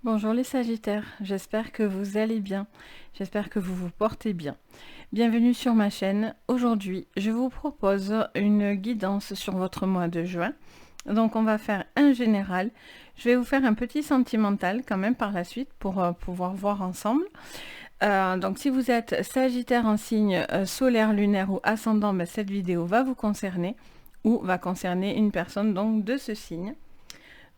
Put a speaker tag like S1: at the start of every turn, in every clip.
S1: Bonjour les Sagittaires, j'espère que vous allez bien, j'espère que vous vous portez bien. Bienvenue sur ma chaîne. Aujourd'hui, je vous propose une guidance sur votre mois de juin. Donc on va faire un général. Je vais vous faire un petit sentimental quand même par la suite pour pouvoir voir ensemble. Donc si vous êtes Sagittaire en signe solaire, lunaire ou ascendant, cette vidéo va vous concerner ou va concerner une personne donc de ce signe.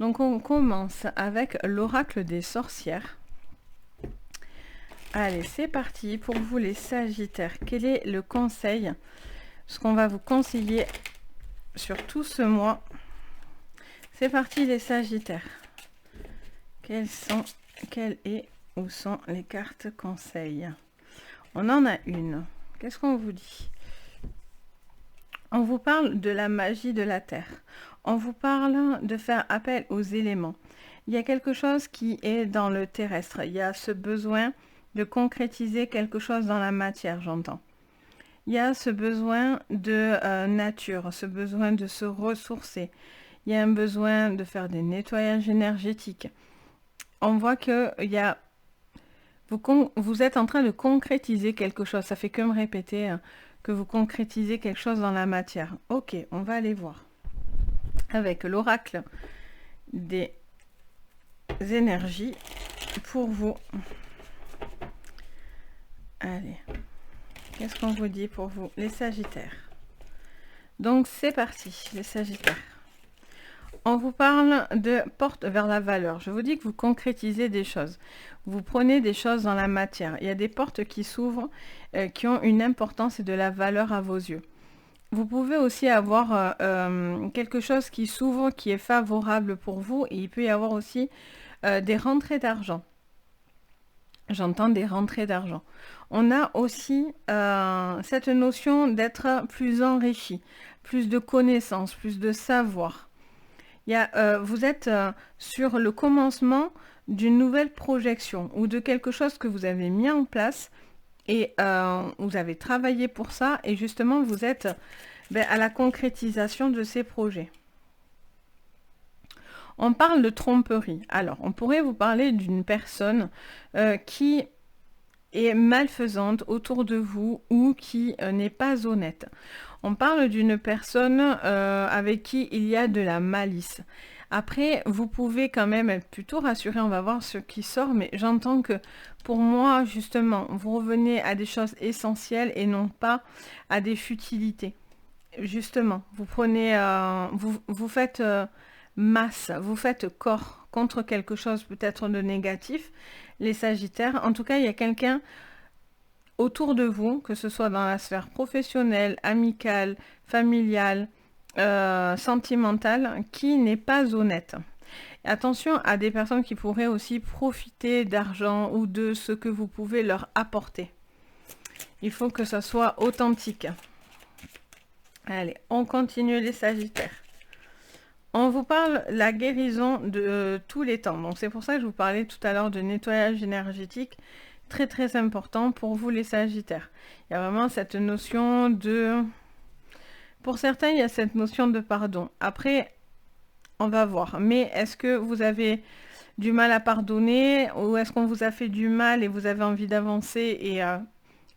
S1: Donc on commence avec l'oracle des sorcières. Allez, c'est parti pour vous les Sagittaires. Quel est le conseil, ce qu'on va vous conseiller sur tout ce mois? C'est parti les Sagittaires. Quelles et où sont les cartes conseils? On en a une. Qu'est-ce qu'on vous dit? On vous parle de la magie de la terre. On vous parle de faire appel aux éléments. Il y a quelque chose qui est dans le terrestre. Il y a ce besoin de concrétiser quelque chose dans la matière, j'entends. Il y a ce besoin de nature, ce besoin de se ressourcer. Il y a un besoin de faire des nettoyages énergétiques. On voit que vous êtes en train de concrétiser quelque chose. Ça fait que me répéter que vous concrétisez quelque chose dans la matière. Ok, on va aller voir. Avec l'oracle des énergies pour vous. Allez, qu'est-ce qu'on vous dit pour vous, les Sagittaires? Donc c'est parti, les Sagittaires. On vous parle de porte vers la valeur. Je vous dis que vous concrétisez des choses. Vous prenez des choses dans la matière. Il y a des portes qui s'ouvrent, qui ont une importance et de la valeur à vos yeux. Vous pouvez aussi avoir quelque chose qui s'ouvre, qui est favorable pour vous. Et il peut y avoir aussi des rentrées d'argent. J'entends des rentrées d'argent. On a aussi cette notion d'être plus enrichi, plus de connaissances, plus de savoir. Vous êtes sur le commencement d'une nouvelle projection ou de quelque chose que vous avez mis en place et vous avez travaillé pour ça et justement vous êtes à la concrétisation de ces projets. On parle de tromperie. Alors, on pourrait vous parler d'une personne qui est malfaisante autour de vous ou qui n'est pas honnête. On parle d'une personne avec qui il y a de la malice. Après, vous pouvez quand même être plutôt rassuré, on va voir ce qui sort, mais j'entends que pour moi, justement, vous revenez à des choses essentielles et non pas à des futilités. Justement, vous prenez, vous faites masse, vous faites corps contre quelque chose peut-être de négatif, les Sagittaires. En tout cas, il y a quelqu'un autour de vous, que ce soit dans la sphère professionnelle, amicale, familiale, sentimentale, qui n'est pas honnête. Attention à des personnes qui pourraient aussi profiter d'argent ou de ce que vous pouvez leur apporter. Il faut que ça soit authentique. Allez, on continue les Sagittaires. On vous parle de la guérison de tous les temps. Donc c'est pour ça que je vous parlais tout à l'heure de nettoyage énergétique. Très très important pour vous les Sagittaires. Il y a vraiment cette notion de... Pour certains, il y a cette notion de pardon. Après, on va voir. Mais est-ce que vous avez du mal à pardonner ou est-ce qu'on vous a fait du mal et vous avez envie d'avancer et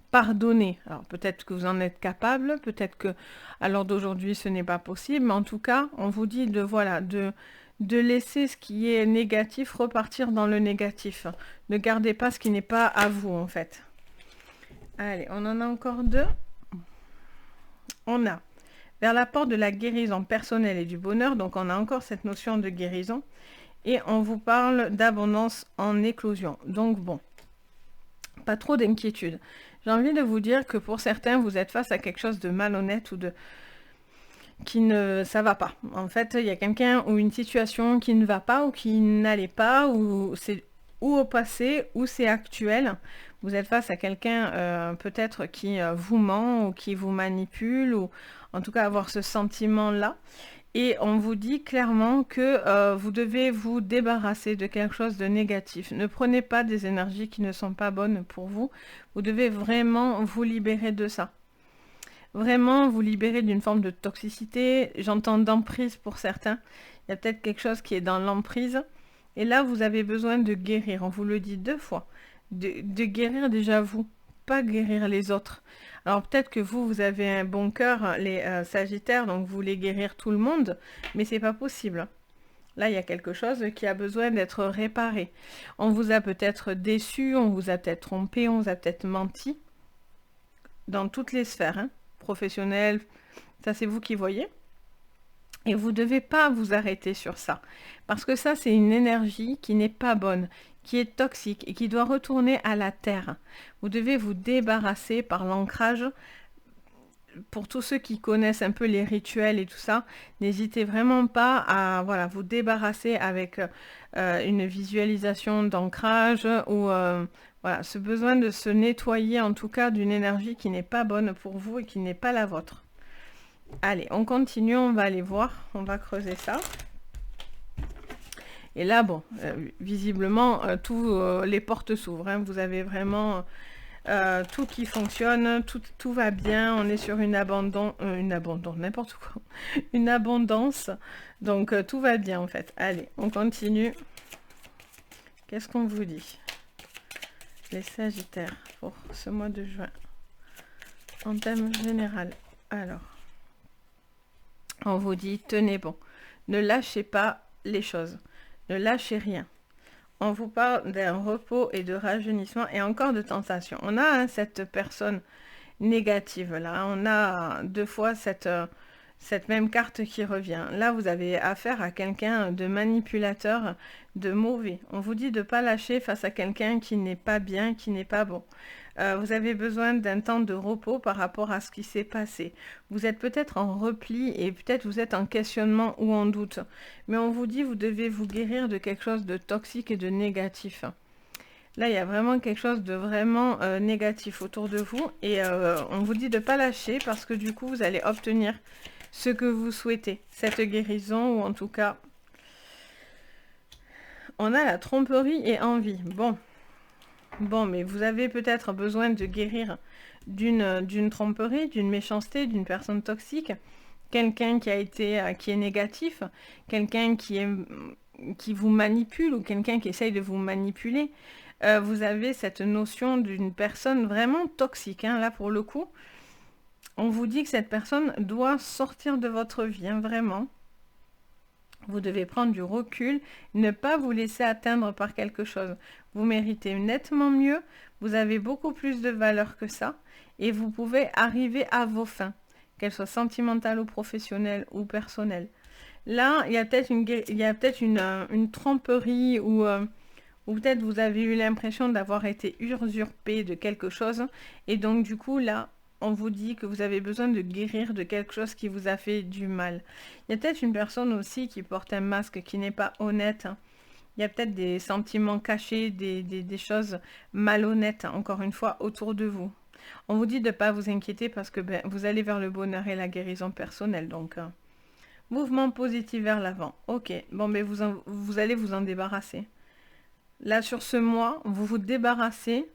S1: pardonner? Alors peut-être que vous en êtes capable, peut-être que à l'heure d'aujourd'hui ce n'est pas possible, mais en tout cas, on vous dit de laisser ce qui est négatif repartir dans le négatif. Ne gardez pas ce qui n'est pas à vous, en fait. Allez, on en a encore deux. On a vers la porte de la guérison personnelle et du bonheur. Donc, on a encore cette notion de guérison. Et on vous parle d'abondance en éclosion. Donc, bon, pas trop d'inquiétude. J'ai envie de vous dire que pour certains, vous êtes face à quelque chose de malhonnête ou de... ça va pas. En fait, il y a quelqu'un ou une situation qui ne va pas ou qui n'allait pas, ou c'est ou au passé ou c'est actuel. Vous êtes face à quelqu'un peut-être qui vous ment ou qui vous manipule, ou en tout cas avoir ce sentiment-là. Et on vous dit clairement que vous devez vous débarrasser de quelque chose de négatif. Ne prenez pas des énergies qui ne sont pas bonnes pour vous. Vous devez vraiment vous libérer de ça. Vraiment vous libérer d'une forme de toxicité. J'entends d'emprise pour certains. Il y a peut-être quelque chose qui est dans l'emprise. Et là, vous avez besoin de guérir. On vous le dit 2 fois. De guérir déjà vous, pas guérir les autres. Alors peut-être que vous avez un bon cœur, les Sagittaires, donc vous voulez guérir tout le monde, mais c'est pas possible. Là, il y a quelque chose qui a besoin d'être réparé. On vous a peut-être déçu, on vous a peut-être trompé, on vous a peut-être menti. Dans toutes les sphères, hein, professionnelles, ça c'est vous qui voyez. Et vous ne devez pas vous arrêter sur ça. Parce que ça, c'est une énergie qui n'est pas bonne, qui est toxique et qui doit retourner à la terre. Vous devez vous débarrasser par l'ancrage. Pour tous ceux qui connaissent un peu les rituels et tout ça, n'hésitez vraiment pas à voilà, vous débarrasser avec une visualisation d'ancrage ou voilà, ce besoin de se nettoyer en tout cas d'une énergie qui n'est pas bonne pour vous et qui n'est pas la vôtre. Allez, on continue, on va aller voir, on va creuser ça. Et là, bon, visiblement, tous les portes s'ouvrent. Hein. Vous avez vraiment tout qui fonctionne, tout va bien. On est sur une abondance, n'importe quoi. Une abondance. Donc, tout va bien, en fait. Allez, on continue. Qu'est-ce qu'on vous dit? Les Sagittaires, pour ce mois de juin. En thème général. Alors. On vous dit, tenez bon, ne lâchez pas les choses, ne lâchez rien. On vous parle d'un repos et de rajeunissement et encore de tentation. On a cette personne négative là, on a 2 fois cette même carte qui revient. Là, vous avez affaire à quelqu'un de manipulateur, de mauvais. On vous dit de ne pas lâcher face à quelqu'un qui n'est pas bien, qui n'est pas bon. Vous avez besoin d'un temps de repos par rapport à ce qui s'est passé. Vous êtes peut-être en repli et peut-être vous êtes en questionnement ou en doute. Mais on vous dit vous devez vous guérir de quelque chose de toxique et de négatif. Là, il y a vraiment quelque chose de vraiment négatif autour de vous. Et on vous dit de ne pas lâcher parce que du coup, vous allez obtenir ce que vous souhaitez. Cette guérison ou en tout cas, on a la tromperie et envie. Bon, mais vous avez peut-être besoin de guérir d'une tromperie, d'une méchanceté, d'une personne toxique, quelqu'un qui est négatif, quelqu'un qui vous manipule ou quelqu'un qui essaye de vous manipuler. Vous avez cette notion d'une personne vraiment toxique. Hein, là, pour le coup, on vous dit que cette personne doit sortir de votre vie, hein, vraiment. Vous devez prendre du recul, ne pas vous laisser atteindre par quelque chose. Vous méritez nettement mieux, vous avez beaucoup plus de valeur que ça, et vous pouvez arriver à vos fins, qu'elles soient sentimentales ou professionnelles ou personnelles. Là, il y a peut-être une tromperie ou peut-être vous avez eu l'impression d'avoir été usurpé de quelque chose, et donc du coup, là, on vous dit que vous avez besoin de guérir de quelque chose qui vous a fait du mal. Il y a peut-être une personne aussi qui porte un masque qui n'est pas honnête. Il y a peut-être des sentiments cachés, des choses malhonnêtes, encore une fois, autour de vous. On vous dit de ne pas vous inquiéter parce que vous allez vers le bonheur et la guérison personnelle. Donc, mouvement positif vers l'avant. Ok, bon, mais vous allez vous en débarrasser. Là, sur ce mois, vous vous débarrassez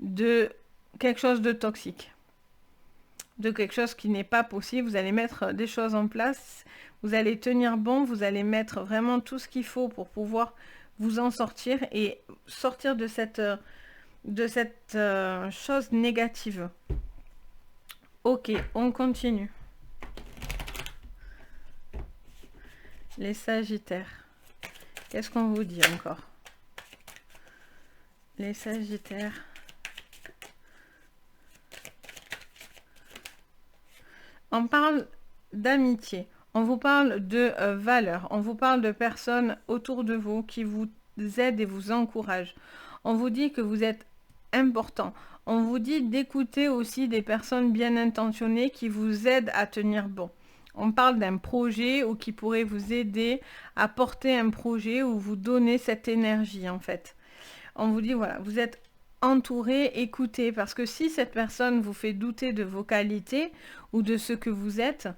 S1: de quelque chose de toxique. De quelque chose qui n'est pas possible, vous allez mettre des choses en place, vous allez tenir bon, vous allez mettre vraiment tout ce qu'il faut pour pouvoir vous en sortir et sortir de cette chose négative. Ok, on continue. Les Sagittaires. Qu'est-ce qu'on vous dit encore? Les Sagittaires. On parle d'amitié, on vous parle de valeurs, on vous parle de personnes autour de vous qui vous aident et vous encouragent. On vous dit que vous êtes important. On vous dit d'écouter aussi des personnes bien intentionnées qui vous aident à tenir bon. On parle d'un projet ou qui pourrait vous aider à porter un projet ou vous donner cette énergie en fait. On vous dit voilà, vous êtes entouré, écoutez, parce que si cette personne vous fait douter de vos qualités ou de ce que vous êtes,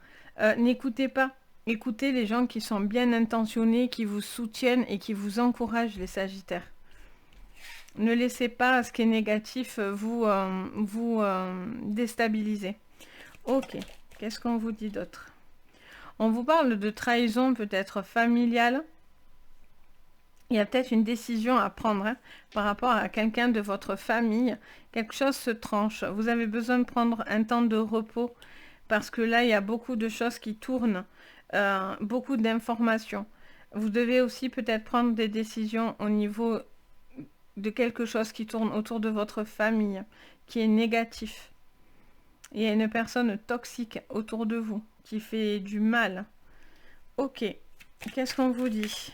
S1: n'écoutez pas. Écoutez les gens qui sont bien intentionnés, qui vous soutiennent et qui vous encouragent, les Sagittaires. Ne laissez pas ce qui est négatif vous déstabiliser. Ok, qu'est-ce qu'on vous dit d'autre? On vous parle de trahison peut-être familiale. Il y a peut-être une décision à prendre hein, par rapport à quelqu'un de votre famille. Quelque chose se tranche. Vous avez besoin de prendre un temps de repos parce que là, il y a beaucoup de choses qui tournent, beaucoup d'informations. Vous devez aussi peut-être prendre des décisions au niveau de quelque chose qui tourne autour de votre famille, qui est négatif. Il y a une personne toxique autour de vous qui fait du mal. Ok, qu'est-ce qu'on vous dit?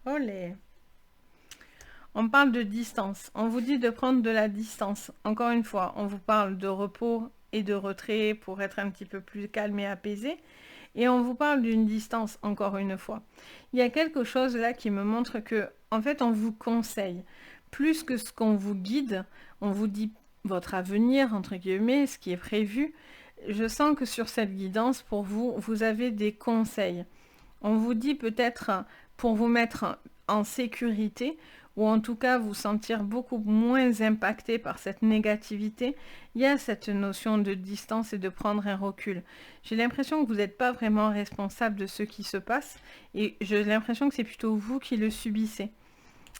S1: Olé. On parle de distance. On vous dit de prendre de la distance. Encore une fois, on vous parle de repos et de retrait pour être un petit peu plus calme et apaisé. Et on vous parle d'une distance, encore une fois. Il y a quelque chose là qui me montre que, en fait, on vous conseille. Plus que ce qu'on vous guide, on vous dit votre avenir, entre guillemets, ce qui est prévu. Je sens que sur cette guidance, pour vous, vous avez des conseils. On vous dit peut-être pour vous mettre en sécurité, ou en tout cas vous sentir beaucoup moins impacté par cette négativité, il y a cette notion de distance et de prendre un recul. J'ai l'impression que vous n'êtes pas vraiment responsable de ce qui se passe et j'ai l'impression que c'est plutôt vous qui le subissez.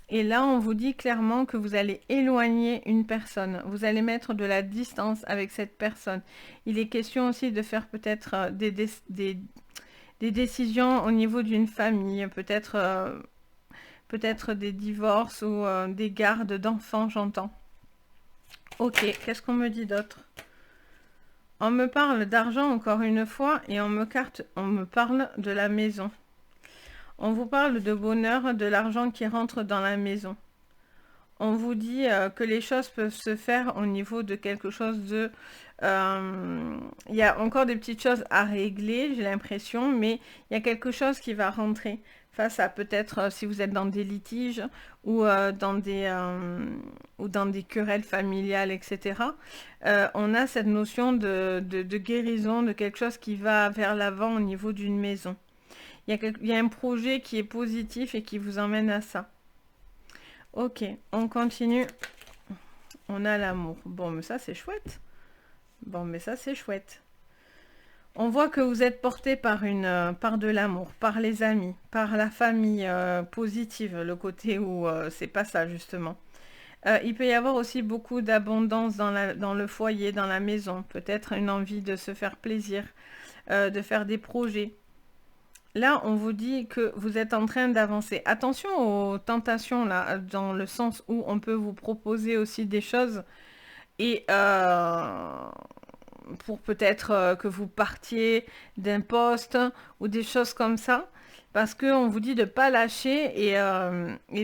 S1: Et là, on vous dit clairement que vous allez éloigner une personne. Vous allez mettre de la distance avec cette personne. Il est question aussi de faire peut-être des décisions au niveau d'une famille, peut-être des divorces ou des gardes d'enfants, j'entends. Ok, qu'est-ce qu'on me dit d'autre? On me parle d'argent encore une fois et on me parle de la maison. On vous parle de bonheur, de l'argent qui rentre dans la maison. On vous dit que les choses peuvent se faire au niveau de quelque chose de... Il y a encore des petites choses à régler, j'ai l'impression, mais il y a quelque chose qui va rentrer face à peut-être si vous êtes dans des litiges ou dans des querelles familiales, etc. On a cette notion de guérison, de quelque chose qui va vers l'avant au niveau d'une maison. Il y a un projet qui est positif et qui vous emmène à ça. Ok, on continue. On a l'amour. Bon, mais ça, c'est chouette. On voit que vous êtes porté par de l'amour, par les amis, par la famille positive, le côté où c'est pas ça, justement. Il peut y avoir aussi beaucoup d'abondance dans le foyer, dans la maison. Peut-être une envie de se faire plaisir, de faire des projets. Là, on vous dit que vous êtes en train d'avancer. Attention aux tentations, là, dans le sens où on peut vous proposer aussi des choses et pour peut-être que vous partiez d'un poste ou des choses comme ça. Parce qu'on vous dit de ne pas lâcher et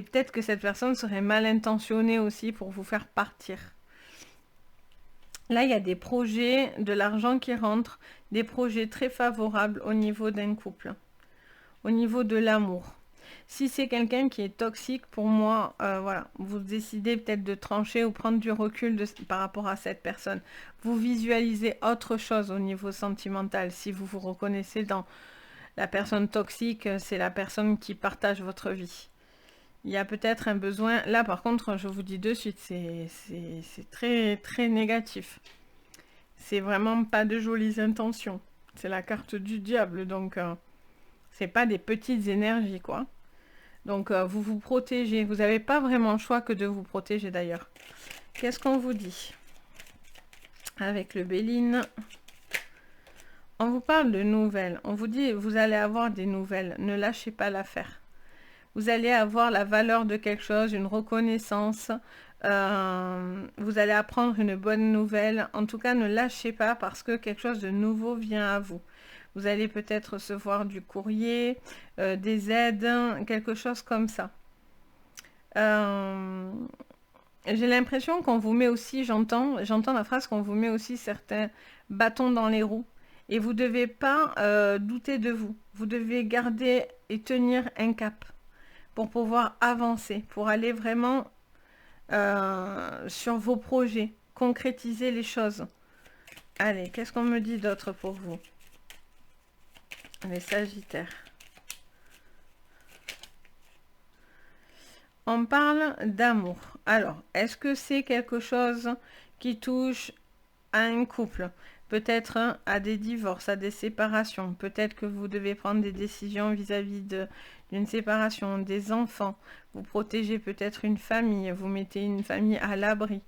S1: peut-être que cette personne serait mal intentionnée aussi pour vous faire partir. Là, il y a des projets, de l'argent qui rentre, des projets très favorables au niveau d'un couple. Au niveau de l'amour. Si c'est quelqu'un qui est toxique, pour moi, voilà, vous décidez peut-être de trancher ou prendre du recul par rapport à cette personne. Vous visualisez autre chose au niveau sentimental. Si vous vous reconnaissez dans la personne toxique, c'est la personne qui partage votre vie. Il y a peut-être un besoin. Là, par contre, je vous dis de suite, c'est très, très négatif. C'est vraiment pas de jolies intentions. C'est la carte du diable, donc... c'est pas des petites énergies, quoi. Donc, vous vous protégez. Vous n'avez pas vraiment le choix que de vous protéger, d'ailleurs. Qu'est-ce qu'on vous dit? Avec le Béline. On vous parle de nouvelles. On vous dit, vous allez avoir des nouvelles. Ne lâchez pas l'affaire. Vous allez avoir la valeur de quelque chose, une reconnaissance. Vous allez apprendre une bonne nouvelle. En tout cas, ne lâchez pas parce que quelque chose de nouveau vient à vous. Vous allez peut-être recevoir du courrier, des aides, quelque chose comme ça. J'ai l'impression qu'on vous met aussi, j'entends la phrase qu'on vous met aussi certains bâtons dans les roues. Et vous ne devez pas douter de vous. Vous devez garder et tenir un cap pour pouvoir avancer, pour aller vraiment sur vos projets, concrétiser les choses. Allez, qu'est-ce qu'on me dit d'autre pour vous ? Les Sagittaires. On parle d'amour. Alors, est-ce que c'est quelque chose qui touche à un couple? peut-être à des divorces, à des séparations. Peut-être que vous devez prendre des décisions vis-à-vis d'une séparation, des enfants. Vous protégez peut-être une famille, vous mettez une famille à l'abri.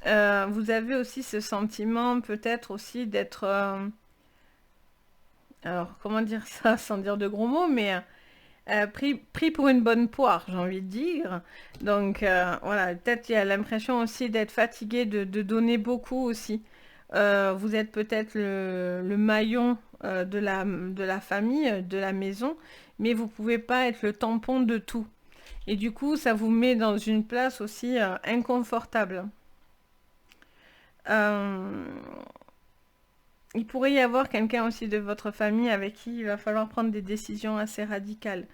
S1: Vous avez aussi ce sentiment peut-être aussi d'être... alors, comment dire ça sans dire de gros mots, mais... pris pour une bonne poire, j'ai envie de dire. Donc, voilà, peut-être il y a l'impression aussi d'être fatigué, de donner beaucoup aussi. Vous êtes peut-être le maillon de la famille, de la maison, mais vous pouvez pas être le tampon de tout. Et du coup, ça vous met dans une place aussi inconfortable. Euh, il pourrait y avoir quelqu'un aussi de votre famille avec qui il va falloir prendre des décisions assez radicales.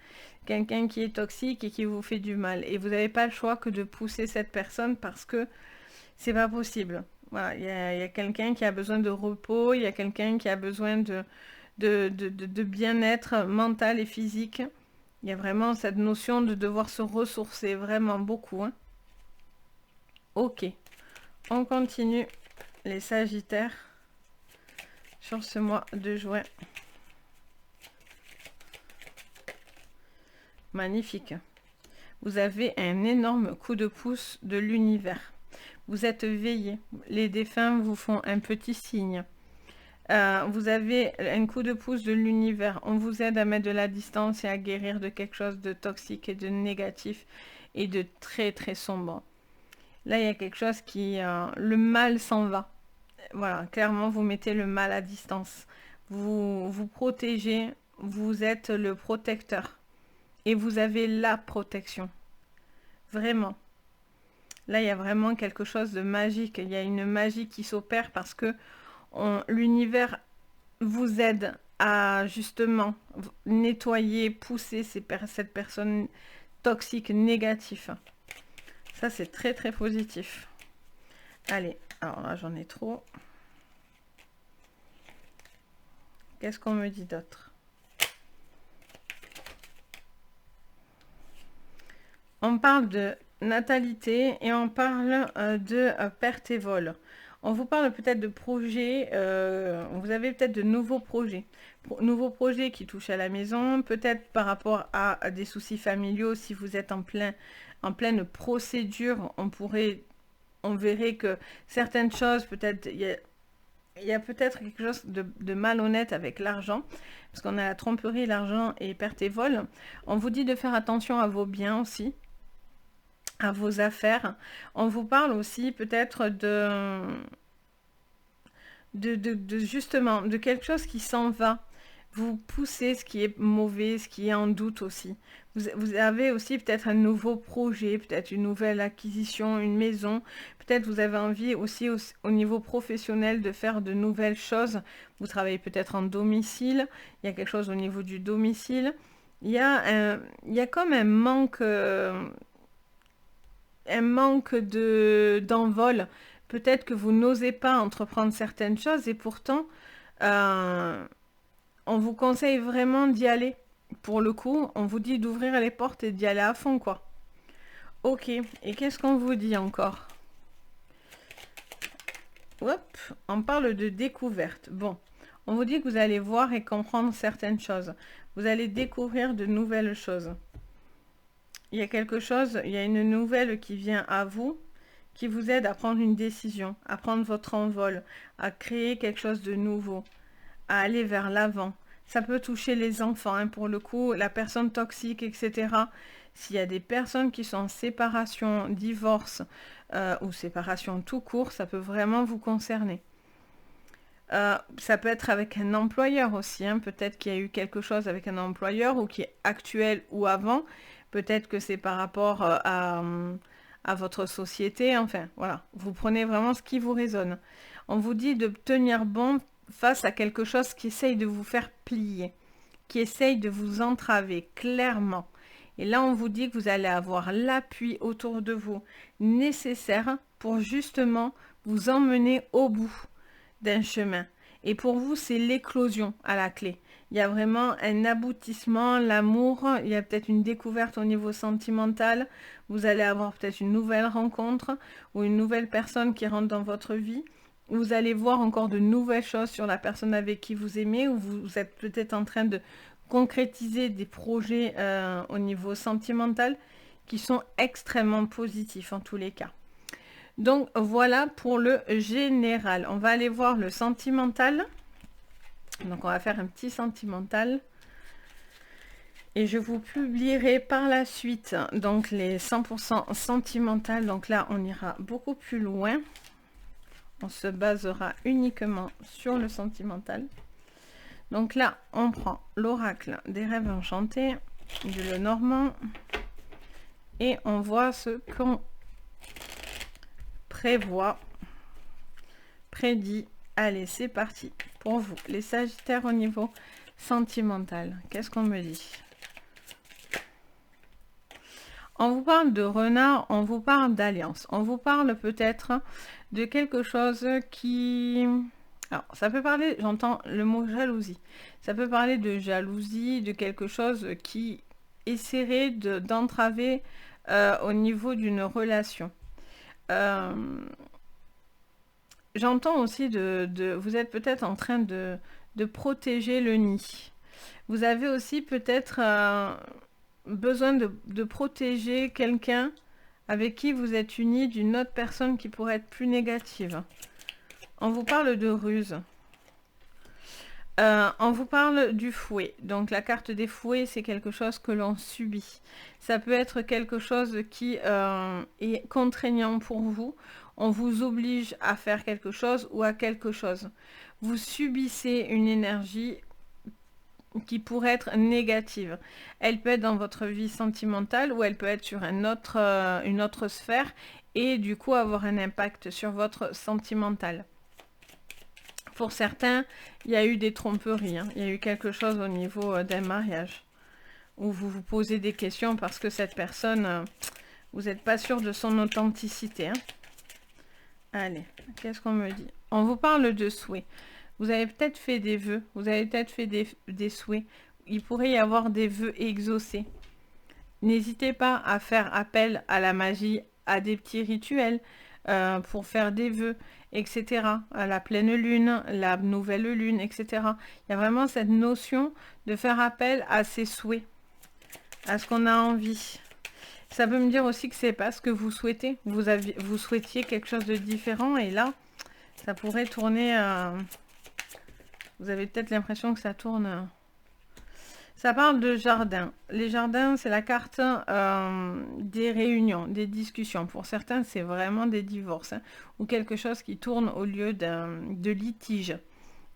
S1: Quelqu'un qui est toxique et qui vous fait du mal. Et vous n'avez pas le choix que de pousser cette personne parce que c'est pas possible. Voilà, il y a quelqu'un qui a besoin de repos, il y a quelqu'un qui a besoin de bien-être mental et physique. Il y a vraiment cette notion de devoir se ressourcer, vraiment beaucoup. Hein. Ok, on continue les Sagittaires sur ce mois de juin. Magnifique. Vous avez un énorme coup de pouce de l'univers. Vous êtes veillé. Les défunts vous font un petit signe. Vous avez un coup de pouce de l'univers. On vous aide à mettre de la distance et à guérir de quelque chose de toxique et de négatif et de très très sombre. Là, il y a quelque chose qui... le mal s'en va. Voilà, clairement, vous mettez le mal à distance. Vous vous protégez. Vous êtes le protecteur. Et vous avez la protection. Vraiment. Là, il y a vraiment quelque chose de magique. Il y a une magie qui s'opère parce que l'univers vous aide à justement nettoyer, pousser cette personne toxique, négative. Ça, c'est très, très positif. Allez, alors là, j'en ai trop. Qu'est-ce qu'on me dit d'autre? On parle de natalité et on parle de perte et vol. On vous parle peut-être de projets, vous avez peut-être de nouveaux projets. Nouveaux projets qui touchent à la maison, peut-être par rapport à des soucis familiaux, si vous êtes en pleine procédure, on verrait que certaines choses, peut-être, il y a peut-être quelque chose de malhonnête avec l'argent, parce qu'on a la tromperie, l'argent et perte et vol. On vous dit de faire attention à vos biens aussi, à vos affaires. On vous parle aussi peut-être justement de quelque chose qui s'en va. Vous poussez ce qui est mauvais, ce qui est en doute aussi. Vous avez aussi peut-être un nouveau projet, peut-être une nouvelle acquisition, une maison. Peut-être vous avez envie aussi au niveau professionnel de faire de nouvelles choses. Vous travaillez peut-être en domicile. Il y a quelque chose au niveau du domicile. Il y a comme un manque d'envol. Peut-être que vous n'osez pas entreprendre certaines choses et pourtant, on vous conseille vraiment d'y aller. Pour le coup, on vous dit d'ouvrir les portes et d'y aller à fond, quoi. Ok, et qu'est-ce qu'on vous dit encore? Hop, on parle de découverte. Bon, on vous dit que vous allez voir et comprendre certaines choses. Vous allez découvrir de nouvelles choses. Il y a quelque chose, il y a une nouvelle qui vient à vous, qui vous aide à prendre une décision, à prendre votre envol, à créer quelque chose de nouveau, à aller vers l'avant. Ça peut toucher les enfants, hein, pour le coup, la personne toxique, etc. S'il y a des personnes qui sont en séparation, divorce ou séparation tout court, ça peut vraiment vous concerner. Ça peut être avec un employeur aussi, hein. Peut-être qu'il y a eu quelque chose avec un employeur ou qui est actuel ou avant. Peut-être que c'est par rapport à votre société. Enfin, voilà. Vous prenez vraiment ce qui vous résonne. On vous dit de tenir bon face à quelque chose qui essaye de vous faire plier, qui essaye de vous entraver, clairement. Et là, on vous dit que vous allez avoir l'appui autour de vous nécessaire pour justement vous emmener au bout d'un chemin. Et pour vous, c'est l'éclosion à la clé. Il y a vraiment un aboutissement, l'amour, il y a peut-être une découverte au niveau sentimental. Vous allez avoir peut-être une nouvelle rencontre ou une nouvelle personne qui rentre dans votre vie. Vous allez voir encore de nouvelles choses sur la personne avec qui vous aimez, ou vous êtes peut-être en train de concrétiser des projets au niveau sentimental qui sont extrêmement positifs en tous les cas. Donc voilà pour le général. On va aller voir le sentimental. Donc on va faire un petit sentimental. Et je vous publierai par la suite donc les 100% sentimental. Donc là on ira beaucoup plus loin. On se basera uniquement sur le sentimental. Donc là on prend l'oracle des rêves enchantés du Lenormand. Et on voit ce qu'on prévoit, prédit. Allez, c'est parti pour vous, les Sagittaires, au niveau sentimental. Qu'est-ce qu'on me dit? On vous parle de renard, on vous parle d'alliance, on vous parle peut-être de quelque chose qui... Alors, ça peut parler, j'entends le mot jalousie, ça peut parler de jalousie, de quelque chose qui essaierait d'entraver au niveau d'une relation. J'entends aussi vous êtes peut-être en train de protéger le nid. Vous avez aussi peut-être besoin de protéger quelqu'un avec qui vous êtes unis d'une autre personne qui pourrait être plus négative. On vous parle de ruse. On vous parle du fouet. Donc la carte des fouets, c'est quelque chose que l'on subit. Ça peut être quelque chose qui est contraignant pour vous. On vous oblige à faire quelque chose ou à quelque chose. Vous subissez une énergie qui pourrait être négative. Elle peut être dans votre vie sentimentale ou elle peut être sur une autre sphère et du coup avoir un impact sur votre sentimental. Pour certains, il y a eu des tromperies, hein. Il y a eu quelque chose au niveau d'un mariage où vous vous posez des questions parce que cette personne, vous n'êtes pas sûr de son authenticité, hein. Allez, qu'est-ce qu'on me dit? On vous parle de souhaits. Vous avez peut-être fait des vœux, vous avez peut-être fait des souhaits. Il pourrait y avoir des vœux exaucés. N'hésitez pas à faire appel à la magie, à des petits rituels pour faire des vœux, etc. À la pleine lune, la nouvelle lune, etc. Il y a vraiment cette notion de faire appel à ses souhaits, à ce qu'on a envie. Ça peut me dire aussi que c'est pas ce que vous souhaitez. Vous souhaitiez quelque chose de différent et là, ça pourrait tourner... vous avez peut-être l'impression que ça tourne... Ça parle de jardin. Les jardins, c'est la carte des réunions, des discussions. Pour certains, c'est vraiment des divorces, hein, ou quelque chose qui tourne au lieu de litige.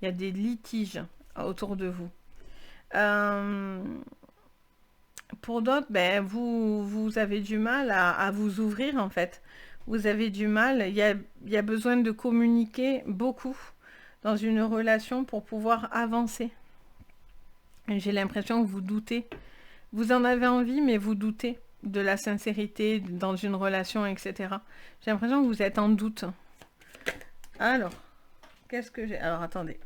S1: Il y a des litiges autour de vous. Pour d'autres, ben, vous avez du mal à vous ouvrir, en fait. Vous avez du mal, il y a besoin de communiquer beaucoup dans une relation pour pouvoir avancer. J'ai l'impression que vous doutez. Vous en avez envie, mais vous doutez de la sincérité dans une relation, etc. J'ai l'impression que vous êtes en doute. Alors, qu'est-ce que j'ai? Alors, attendez.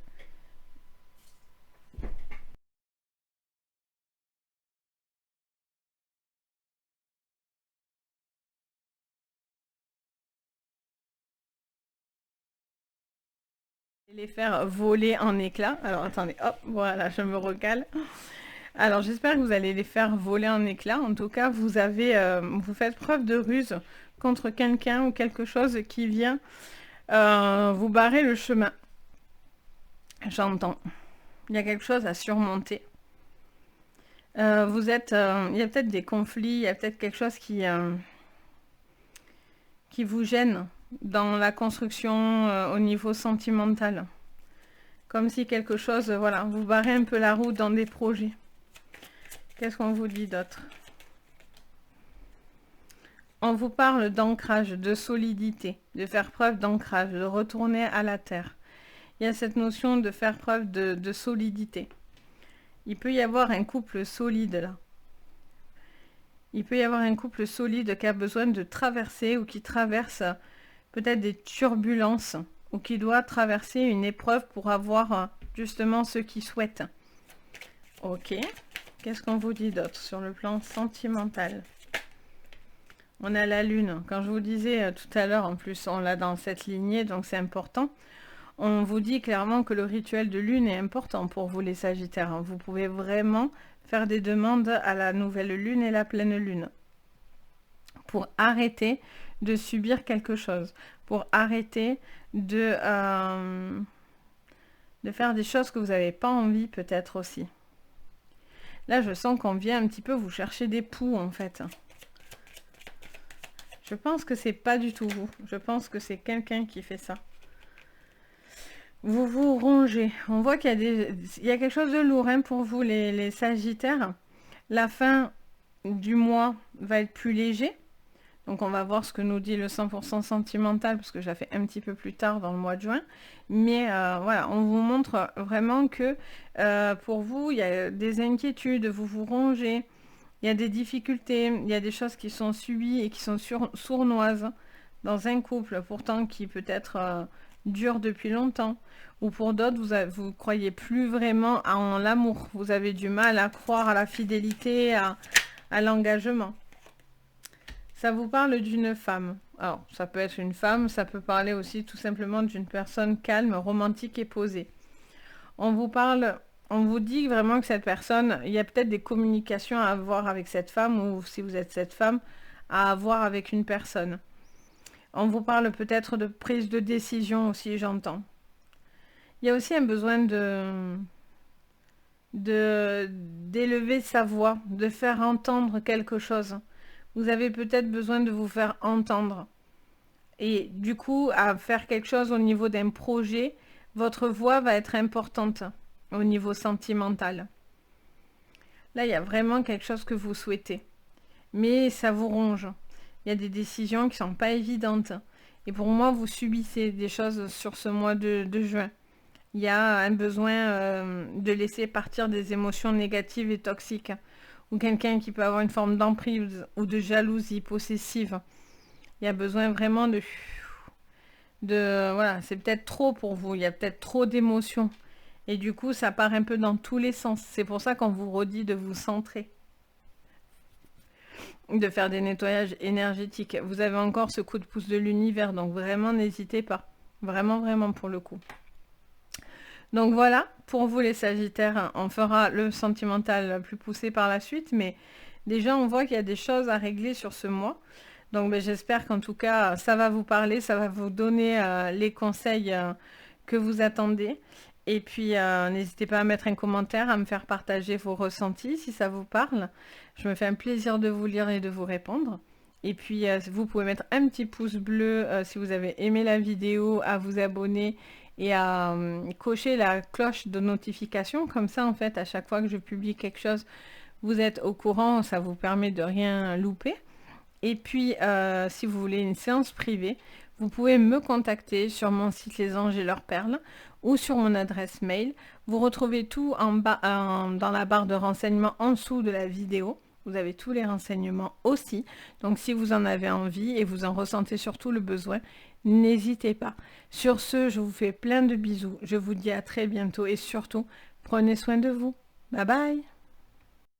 S1: Les faire voler en éclats. Alors, attendez, hop, voilà, je me recale. Alors, j'espère que vous allez les faire voler en éclats. En tout cas, vous faites preuve de ruse contre quelqu'un ou quelque chose qui vient vous barrer le chemin. J'entends. Il y a quelque chose à surmonter. Il y a peut-être des conflits, il y a peut-être quelque chose qui vous gêne dans la construction au niveau sentimental. Comme si quelque chose, voilà, vous barrez un peu la route dans des projets. Qu'est-ce qu'on vous dit d'autre? On vous parle d'ancrage, de solidité, de faire preuve d'ancrage, de retourner à la terre. Il y a cette notion de faire preuve de solidité. Il peut y avoir un couple solide là. Il peut y avoir un couple solide qui a besoin de traverser ou qui traverse peut-être des turbulences ou qui doit traverser une épreuve pour avoir justement ce qu'il souhaite. Ok. Qu'est-ce qu'on vous dit d'autre sur le plan sentimental? On a la lune. Quand je vous disais tout à l'heure, en plus, on l'a dans cette lignée, donc c'est important. On vous dit clairement que le rituel de lune est important pour vous, les Sagittaires. Vous pouvez vraiment faire des demandes à la nouvelle lune et la pleine lune pour arrêter de subir quelque chose, pour arrêter de faire des choses que vous n'avez pas envie peut-être aussi. Là, je sens qu'on vient un petit peu vous chercher des poux, en fait. Je pense que c'est pas du tout vous. Je pense que c'est quelqu'un qui fait ça. Vous vous rongez. On voit qu'il y a quelque chose de lourd hein, pour vous, les Sagittaires. La fin du mois va être plus léger. Donc on va voir ce que nous dit le 100% sentimental, parce que je l'ai fait un petit peu plus tard dans le mois de juin. Mais voilà, on vous montre vraiment que pour vous, il y a des inquiétudes, vous vous rongez, il y a des difficultés, il y a des choses qui sont subies et qui sont sournoises dans un couple, pourtant qui peut être dure depuis longtemps. Ou pour d'autres, vous ne croyez plus vraiment en l'amour. Vous avez du mal à croire à la fidélité, à l'engagement. Ça vous parle d'une femme. Alors, ça peut être une femme, ça peut parler aussi tout simplement d'une personne calme, romantique et posée. On vous dit vraiment que cette personne, il y a peut-être des communications à avoir avec cette femme, ou si vous êtes cette femme, à avoir avec une personne. On vous parle peut-être de prise de décision aussi, j'entends. Il y a aussi un besoin d'élever sa voix, de faire entendre quelque chose. Vous avez peut-être besoin de vous faire entendre. Et du coup, à faire quelque chose au niveau d'un projet, votre voix va être importante au niveau sentimental. Là, il y a vraiment quelque chose que vous souhaitez. Mais ça vous ronge. Il y a des décisions qui ne sont pas évidentes. Et pour moi, vous subissez des choses sur ce mois de juin. Il y a un besoin de laisser partir des émotions négatives et toxiques. Ou quelqu'un qui peut avoir une forme d'emprise ou de jalousie possessive. Il y a besoin vraiment de voilà, c'est peut-être trop pour vous, il y a peut-être trop d'émotions. Et du coup, ça part un peu dans tous les sens. C'est pour ça qu'on vous redit de vous centrer. De faire des nettoyages énergétiques. Vous avez encore ce coup de pouce de l'univers, donc vraiment n'hésitez pas. Vraiment, vraiment pour le coup. Donc voilà, pour vous les Sagittaires, on fera le sentimental plus poussé par la suite, mais déjà on voit qu'il y a des choses à régler sur ce mois. Donc ben, j'espère qu'en tout cas ça va vous parler, ça va vous donner les conseils que vous attendez. Et puis n'hésitez pas à mettre un commentaire, à me faire partager vos ressentis si ça vous parle. Je me fais un plaisir de vous lire et de vous répondre. Et puis vous pouvez mettre un petit pouce bleu si vous avez aimé la vidéo, à vous abonner et à cocher la cloche de notification. Comme ça, en fait, à chaque fois que je publie quelque chose, vous êtes au courant, ça vous permet de rien louper. Et puis, si vous voulez une séance privée, vous pouvez me contacter sur mon site Les Anges et leurs perles ou sur mon adresse mail. Vous retrouvez tout en bas, dans la barre de renseignements en dessous de la vidéo. Vous avez tous les renseignements aussi. Donc, si vous en avez envie et vous en ressentez surtout le besoin, n'hésitez pas. Sur ce, je vous fais plein de bisous. Je vous dis à très bientôt et surtout, prenez soin de vous. Bye bye!